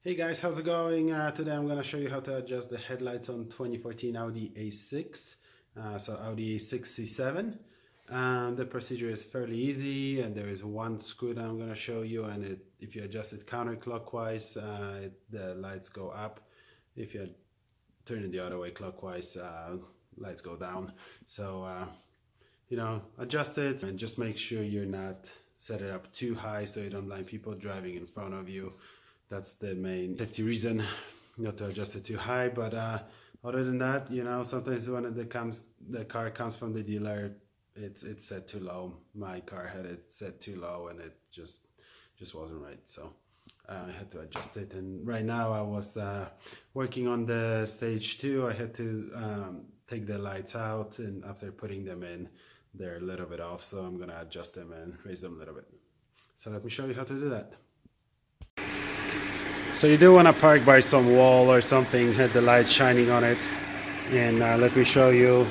Hey guys, how's it going? Today I'm going to show you how to adjust the headlights on 2014 Audi A6, so Audi A6 C7. The procedure is fairly easy, and there is one screw that I'm going to show you, and if you adjust it counterclockwise, the lights go up. If you turn it the other way clockwise, lights go down. So adjust it and just make sure you're not set it up too high so you don't blind people driving in front of you. That's the main safety reason, not to adjust it too high. But other than that, sometimes when the car comes from the dealer, it's set too low. My car had it set too low, and it just wasn't right. So I had to adjust it. And right now I was working on the stage 2. I had to take the lights out, and after putting them in, they're a little bit off. So I'm gonna adjust them and raise them a little bit. So let me show you how to do that. So you do want to park by some wall or something, had the light shining on it, and let me show you.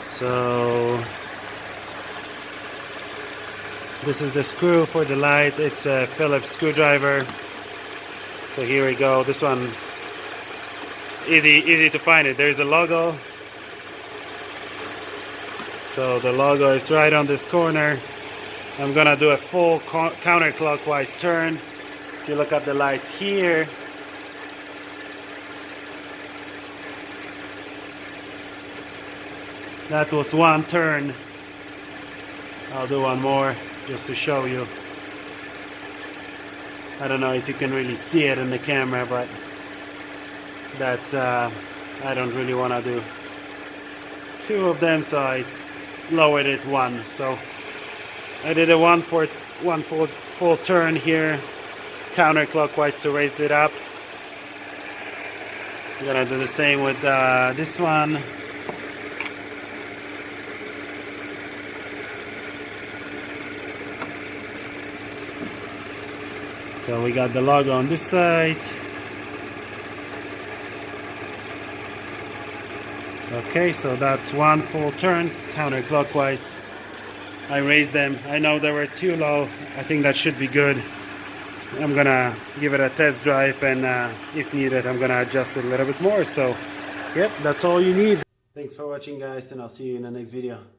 So this is the screw for the light. It's a Phillips screwdriver. So here we go. This one, easy to find it. There's a logo. So the logo is right on this corner. I'm gonna do a full counterclockwise turn. If you look at the lights here, that was one turn. I'll do one more just to show you. I don't know if you can really see it in the camera, but that's I don't really want to do two of them, so I lowered it one. So I did a one full turn here, counterclockwise to raise it up. I'm gonna do the same with this one. So we got the logo on this side. Okay, so that's one full turn counterclockwise. I raised them. I know they were too low. I think that should be good. I'm gonna give it a test drive, and if needed, I'm gonna adjust it a little bit more. So yep, that's all you need. Thanks for watching, guys, and I'll see you in the next video.